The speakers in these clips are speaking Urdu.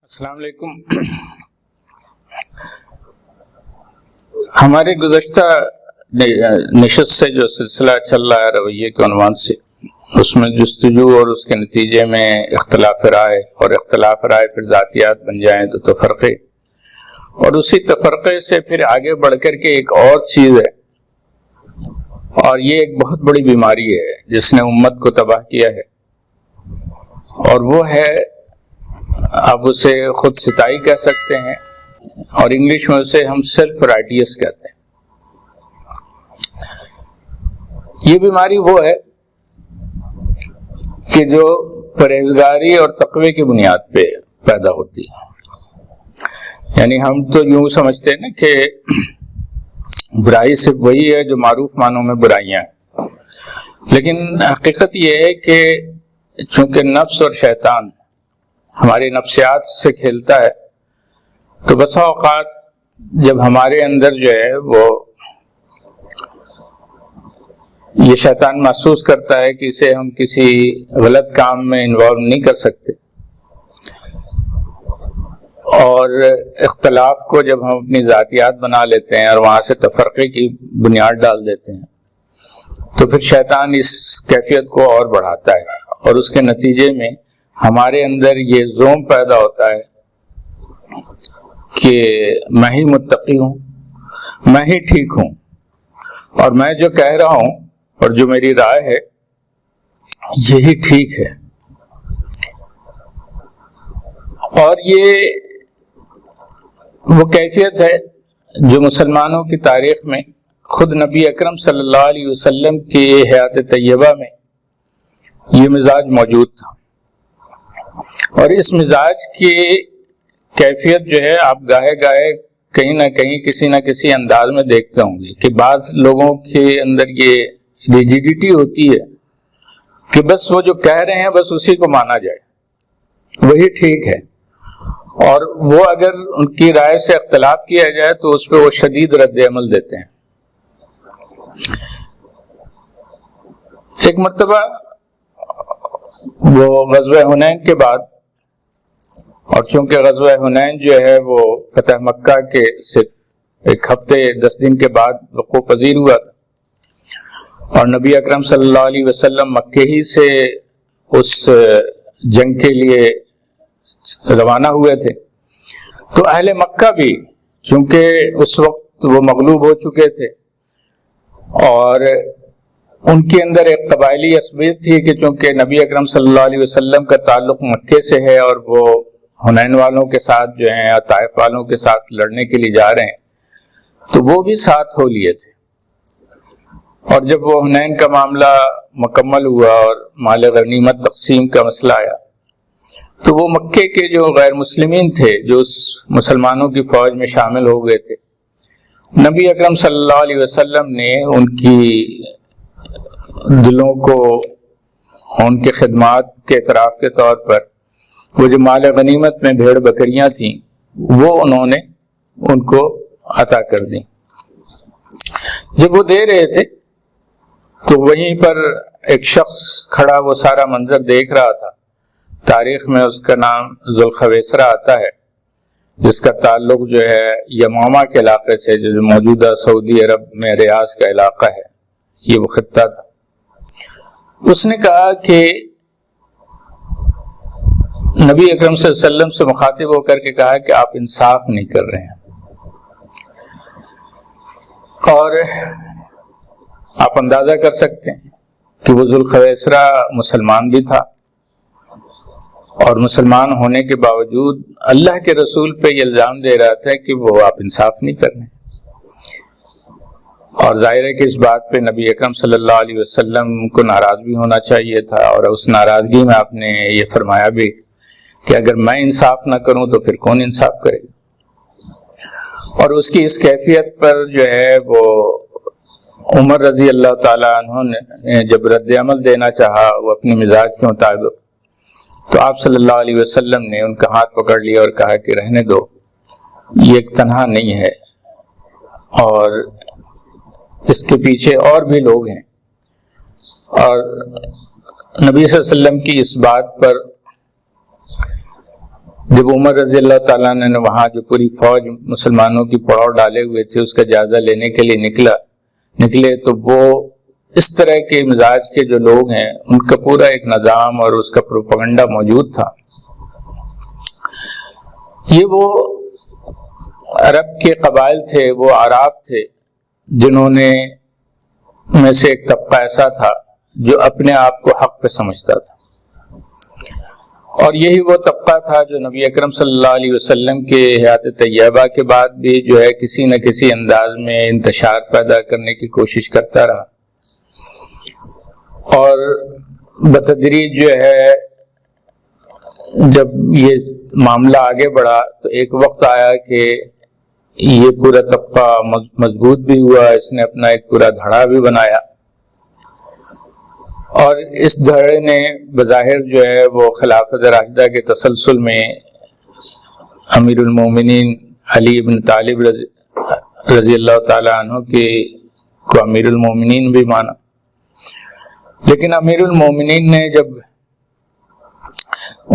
السلام علیکم۔ ہمارے گزشتہ نشست سے جو سلسلہ چل رہا ہے رویے کے عنوان سے، اس میں جستجو اور اس کے نتیجے میں اختلاف رائے، اور اختلاف رائے پھر ذاتیات بن جائیں تو تفرقے، اور اسی تفرقے سے پھر آگے بڑھ کر کے ایک اور چیز ہے، اور یہ ایک بہت بڑی بیماری ہے جس نے امت کو تباہ کیا ہے، اور وہ ہے، آپ اسے خود ستائی کہہ سکتے ہیں، اور انگلش میں اسے ہم سیلف رائٹیس کہتے ہیں۔ یہ بیماری وہ ہے کہ جو پرہیزگاری اور تقوی کی بنیاد پہ پیدا ہوتی ہے۔ یعنی ہم تو یوں سمجھتے ہیں نا کہ برائی صرف وہی ہے جو معروف معنوں میں برائیاں ہیں، لیکن حقیقت یہ ہے کہ چونکہ نفس اور شیطان ہماری نفسیات سے کھیلتا ہے، تو بسا اوقات جب ہمارے اندر جو ہے وہ یہ شیطان محسوس کرتا ہے کہ اسے ہم کسی غلط کام میں انوالو نہیں کر سکتے، اور اختلاف کو جب ہم اپنی ذاتیات بنا لیتے ہیں اور وہاں سے تفرقے کی بنیاد ڈال دیتے ہیں، تو پھر شیطان اس کیفیت کو اور بڑھاتا ہے، اور اس کے نتیجے میں ہمارے اندر یہ زوم پیدا ہوتا ہے کہ میں ہی متقی ہوں، میں ہی ٹھیک ہوں، اور میں جو کہہ رہا ہوں اور جو میری رائے ہے یہی ٹھیک ہے۔ اور یہ وہ کیفیت ہے جو مسلمانوں کی تاریخ میں خود نبی اکرم صلی اللہ علیہ وسلم کی حیات طیبہ میں یہ مزاج موجود تھا، اور اس مزاج کی کیفیت جو ہے آپ گاہے گاہے کہیں نہ کہیں کسی نہ کسی انداز میں دیکھتے ہوں گے کہ بعض لوگوں کے اندر یہ ریجیڈیٹی ہوتی ہے کہ بس وہ جو کہہ رہے ہیں بس اسی کو مانا جائے، وہی ٹھیک ہے، اور وہ اگر ان کی رائے سے اختلاف کیا جائے تو اس پہ وہ شدید رد عمل دیتے ہیں۔ ایک مرتبہ وہ غزوہ حنین کے بعد، اور چونکہ غزوہ حنین جو ہے وہ فتح مکہ کے صرف ایک ہفتے 10 دن کے بعد وقوع پذیر ہوا تھا، اور نبی اکرم صلی اللہ علیہ وسلم مکے ہی سے اس جنگ کے لیے روانہ ہوئے تھے، تو اہل مکہ بھی چونکہ اس وقت وہ مغلوب ہو چکے تھے، اور ان کے اندر ایک قبائلی عصبیت تھی کہ چونکہ نبی اکرم صلی اللہ علیہ وسلم کا تعلق مکے سے ہے، اور وہ حنین والوں کے ساتھ جو ہیں اور طائف والوں کے ساتھ لڑنے کے لیے جا رہے ہیں، تو وہ بھی ساتھ ہو لیے تھے۔ اور جب وہ حنین کا معاملہ مکمل ہوا اور مال غنیمت تقسیم کا مسئلہ آیا، تو وہ مکے کے جو غیر مسلمین تھے جو اس مسلمانوں کی فوج میں شامل ہو گئے تھے، نبی اکرم صلی اللہ علیہ وسلم نے ان کی دلوں کو ان کے خدمات کے اعتراف کے طور پر وہ جو مال غنیمت میں بھیڑ بکریاں تھیں وہ انہوں نے ان کو عطا کر دیں۔ جب وہ دے رہے تھے تو وہیں پر ایک شخص کھڑا وہ سارا منظر دیکھ رہا تھا، تاریخ میں اس کا نام ذوالخویسرہ آتا ہے، جس کا تعلق جو ہے یمامہ کے علاقے سے، جو موجودہ سعودی عرب میں ریاض کا علاقہ ہے، یہ وہ خطہ تھا۔ اس نے کہا کہ نبی اکرم صلی اللہ علیہ وسلم سے مخاطب ہو کر کے کہا کہ آپ انصاف نہیں کر رہے ہیں، اور آپ اندازہ کر سکتے ہیں کہ وہ ذوالخویسرہ مسلمان بھی تھا، اور مسلمان ہونے کے باوجود اللہ کے رسول پہ یہ الزام دے رہا تھا کہ وہ آپ انصاف نہیں کر رہے ہیں۔ اور ظاہر ہے کہ اس بات پہ نبی اکرم صلی اللہ علیہ وسلم کو ناراض بھی ہونا چاہیے تھا، اور اس ناراضگی میں آپ نے یہ فرمایا بھی کہ اگر میں انصاف نہ کروں تو پھر کون انصاف کرے گا۔ اور اس کی اس کیفیت پر جو ہے وہ عمر رضی اللہ تعالیٰ عنہ نے جب رد عمل دینا چاہا وہ اپنے مزاج کے مطابق، تو آپ صلی اللہ علیہ وسلم نے ان کا ہاتھ پکڑ لیا اور کہا کہ رہنے دو، یہ ایک تنہا نہیں ہے، اور اس کے پیچھے اور بھی لوگ ہیں۔ اور نبی صلی اللہ علیہ وسلم کی اس بات پر جب عمر رضی اللہ تعالیٰ نے وہاں جو پوری فوج مسلمانوں کی پڑاؤ ڈالے ہوئے تھے اس کا جائزہ لینے کے لیے نکلے تو وہ اس طرح کے مزاج کے جو لوگ ہیں ان کا پورا ایک نظام اور اس کا پروپیگنڈا موجود تھا. یہ وہ عرب کے قبائل تھے، وہ اعراب تھے جنہوں نے میں سے ایک طبقہ ایسا تھا جو اپنے آپ کو حق پہ سمجھتا تھا، اور یہی وہ طبقہ تھا جو نبی اکرم صلی اللہ علیہ وسلم کے حیات طیبہ کے بعد بھی جو ہے کسی نہ کسی انداز میں انتشار پیدا کرنے کی کوشش کرتا رہا. اور بتدریج جو ہے جب یہ معاملہ آگے بڑھا تو ایک وقت آیا کہ یہ پورا طبقہ مضبوط بھی ہوا، اس نے اپنا ایک پورا دھڑا بھی بنایا، اور اس دھڑے نے بظاہر جو ہے وہ خلافت راشدہ کے تسلسل میں امیر المومنین علی بن طالب رضی اللہ تعالیٰ عنہ کو امیر المومنین بھی مانا. لیکن امیر المومنین نے جب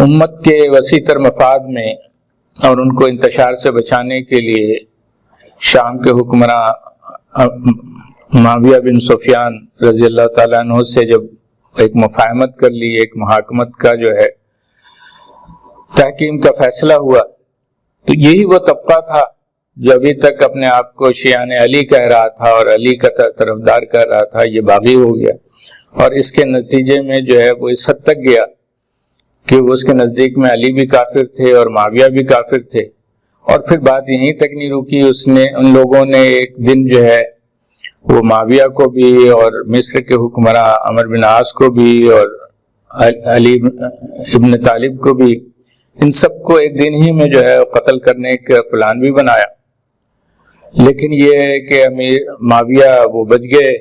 امت کے وسیع تر مفاد میں اور ان کو انتشار سے بچانے کے لیے شام کے حکمراں معاویہ بن سفیان رضی اللہ تعالیٰ عنہ سے جب ایک مفاہمت کر لی، ایک محاکمت کا جو ہے تحکیم کا فیصلہ ہوا، تو یہی وہ طبقہ تھا جو ابھی تک اپنے آپ کو شیعان علی کہہ رہا تھا اور علی کا طرفدار کہہ رہا تھا، یہ باغی ہو گیا، اور اس کے نتیجے میں جو ہے وہ اس حد تک گیا کہ اس کے نزدیک میں علی بھی کافر تھے اور معاویہ بھی کافر تھے. اور پھر بات یہیں تک نہیں رکی، ان لوگوں نے ایک دن جو ہے وہ معاویہ کو بھی اور مصر کے حکمراں عمر بن عاص کو بھی اور علی ابن طالب کو بھی، ان سب کو ایک دن ہی میں جو ہے قتل کرنے کا پلان بھی بنایا. لیکن یہ ہے کہ معاویہ وہ بچ گئے،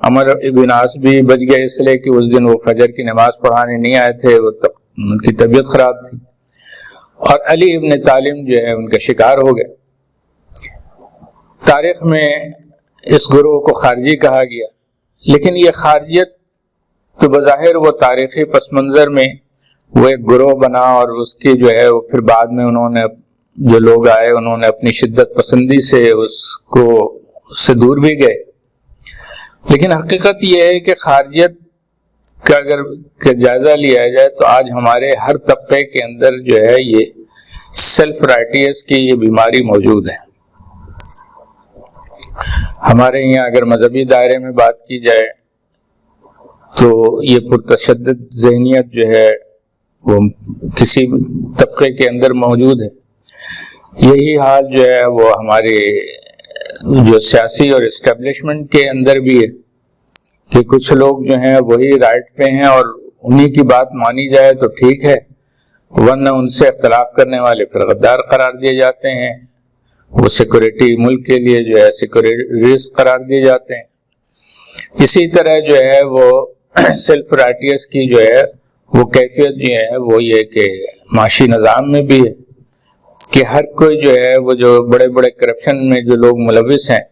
عمر ابن عاص بھی بچ گئے، اس لیے کہ اس دن وہ فجر کی نماز پڑھانے نہیں آئے تھے، وہ ان کی طبیعت خراب تھی، اور علی ابن طالب جو ہے ان کا شکار ہو گئے. تاریخ میں اس گروہ کو خارجی کہا گیا، لیکن یہ خارجیت تو بظاہر وہ تاریخی پس منظر میں وہ ایک گروہ بنا، اور اس کی جو ہے وہ پھر بعد میں انہوں نے جو لوگ آئے انہوں نے اپنی شدت پسندی سے اس سے دور بھی گئے. لیکن حقیقت یہ ہے کہ خارجیت کا اگر جائزہ لیا جائے تو آج ہمارے ہر طبقے کے اندر جو ہے یہ سیلف رائٹیس کی یہ بیماری موجود ہے. ہمارے یہاں اگر مذہبی دائرے میں بات کی جائے تو یہ پرتشدد ذہنیت جو ہے وہ کسی طبقے کے اندر موجود ہے. یہی حال جو ہے وہ ہمارے جو سیاسی اور اسٹیبلشمنٹ کے اندر بھی ہے کہ کچھ لوگ جو ہیں وہی رائٹ پہ ہیں اور انہی کی بات مانی جائے تو ٹھیک ہے، ورنہ ان سے اختلاف کرنے والے پھر غدار قرار دیے جاتے ہیں، وہ سیکورٹی ملک کے لیے جو ہے سیکورٹریسٹ قرار دیے جاتے ہیں. اسی طرح جو ہے وہ سیلف رائٹیس کی جو ہے وہ کیفیت جو ہے وہ یہ کہ معاشی نظام میں بھی ہے کہ ہر کوئی جو ہے وہ جو بڑے بڑے کرپشن میں جو لوگ ملوث ہیں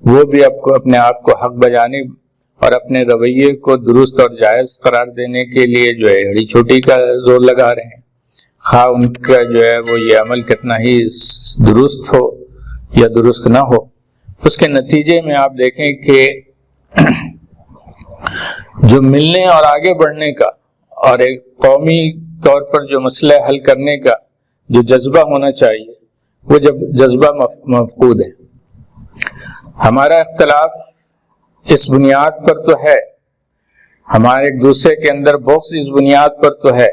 وہ بھی اپنے آپ کو حق بجانی اور اپنے رویے کو درست اور جائز قرار دینے کے لیے جو ہے ہڑی چھوٹی کا زور لگا رہے ہیں، خواہ ان کا جو ہے وہ یہ عمل کتنا ہی درست ہو یا درست نہ ہو. اس کے نتیجے میں آپ دیکھیں کہ جو ملنے اور آگے بڑھنے کا اور ایک قومی طور پر جو مسئلہ حل کرنے کا جو جذبہ ہونا چاہیے وہ جب جذبہ مفقود ہے. ہمارا اختلاف اس بنیاد پر تو ہے، ہمارے ایک دوسرے کے اندر بغض اس بنیاد پر تو ہے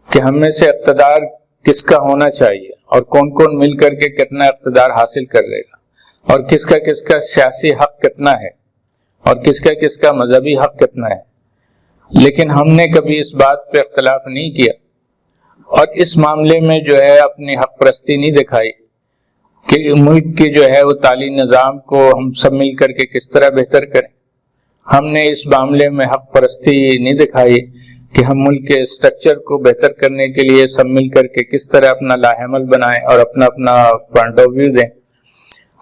کہ ہم میں سے اقتدار کس کا ہونا چاہیے اور کون کون مل کر کے کتنا اقتدار حاصل کر لے گا، اور کس کا سیاسی حق کتنا ہے اور کس کا مذہبی حق کتنا ہے. لیکن ہم نے کبھی اس بات پہ اختلاف نہیں کیا اور اس معاملے میں جو ہے اپنی حق پرستی نہیں دکھائی کہ ملک کے جو ہے وہ تعلیمی نظام کو ہم سب مل کر کے کس طرح بہتر کریں. ہم نے اس معاملے میں حق پرستی نہیں دکھائی کہ ہم ملک کے اسٹرکچر کو بہتر کرنے کے لیے سب مل کر کے کس طرح اپنا لاحمل بنائیں اور اپنا پوائنٹ آف ویو دیں.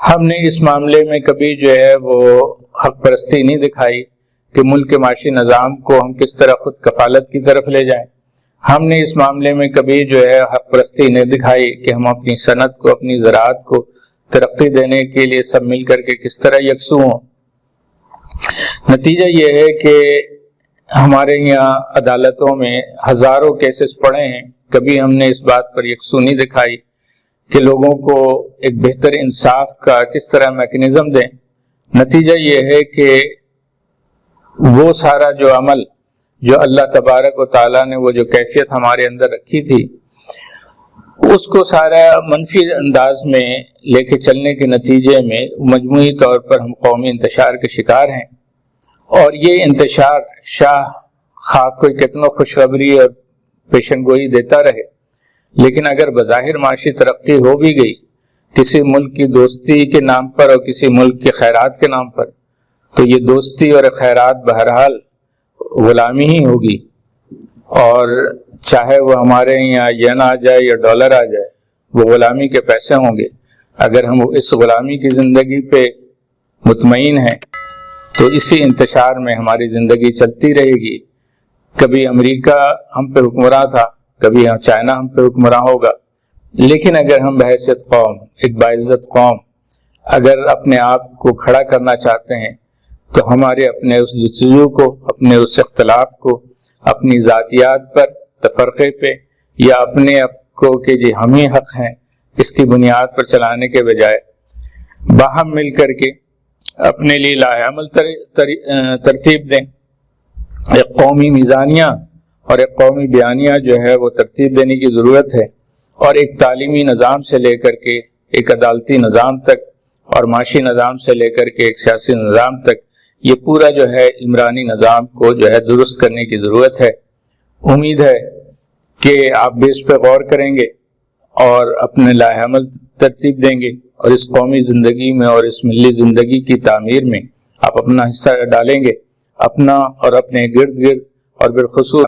ہم نے اس معاملے میں کبھی جو ہے وہ حق پرستی نہیں دکھائی کہ ملک کے معاشی نظام کو ہم کس طرح خود کفالت کی طرف لے جائیں. ہم نے اس معاملے میں کبھی جو ہے حق پرستی نہیں دکھائی کہ ہم اپنی صنعت کو، اپنی زراعت کو ترقی دینے کے لیے سب مل کر کے کس طرح یکسو ہوں۔ نتیجہ یہ ہے کہ ہمارے یہاں عدالتوں میں ہزاروں کیسز پڑے ہیں، کبھی ہم نے اس بات پر یکسو نہیں دکھائی کہ لوگوں کو ایک بہتر انصاف کا کس طرح میکنزم دیں۔ نتیجہ یہ ہے کہ وہ سارا جو عمل جو اللہ تبارک و تعالیٰ نے وہ جو کیفیت ہمارے اندر رکھی تھی اس کو سارا منفی انداز میں لے کے چلنے کے نتیجے میں مجموعی طور پر ہم قومی انتشار کے شکار ہیں۔ اور یہ انتشار شاہ خاک کو کتنا خوشخبری اور پیشن گوئی دیتا رہے، لیکن اگر بظاہر معاشی ترقی ہو بھی گئی کسی ملک کی دوستی کے نام پر اور کسی ملک کے خیرات کے نام پر، تو یہ دوستی اور خیرات بہرحال غلامی ہی ہوگی، اور چاہے وہ ہمارے یہاں ین آ جائے یا ڈالر آ جائے، وہ غلامی کے پیسے ہوں گے۔ اگر ہم اس غلامی کی زندگی پہ مطمئن ہیں تو اسی انتشار میں ہماری زندگی چلتی رہے گی۔ کبھی امریکہ ہم پہ حکمراں تھا، کبھی چائنا ہم پہ حکمراں ہوگا، لیکن اگر ہم بحیثیت قوم، ایک باعزت قوم اگر اپنے آپ کو کھڑا کرنا چاہتے ہیں تو ہمارے اپنے اس جستجو کو، اپنے اس اختلاف کو، اپنی ذاتیات پر، تفرقے پہ، یا اپنے آپ کو کہ جی ہم ہی حق ہیں، اس کی بنیاد پر چلانے کے بجائے باہم مل کر کے اپنے لیے لاہ عمل ترتیب دیں۔ ایک قومی میزانیہ اور ایک قومی بیانیہ جو ہے وہ ترتیب دینے کی ضرورت ہے، اور ایک تعلیمی نظام سے لے کر کے ایک عدالتی نظام تک، اور معاشی نظام سے لے کر کے ایک سیاسی نظام تک، یہ پورا جو ہے عمرانی نظام کو جو ہے درست کرنے کی ضرورت ہے۔ امید ہے کہ آپ بھی اس پہ غور کریں گے اور اپنے لاہ عمل ترتیب دیں گے، اور اس قومی زندگی میں اور اس ملی زندگی کی تعمیر میں آپ اپنا حصہ ڈالیں گے، اپنا اور اپنے گرد گرد اور بالخصوص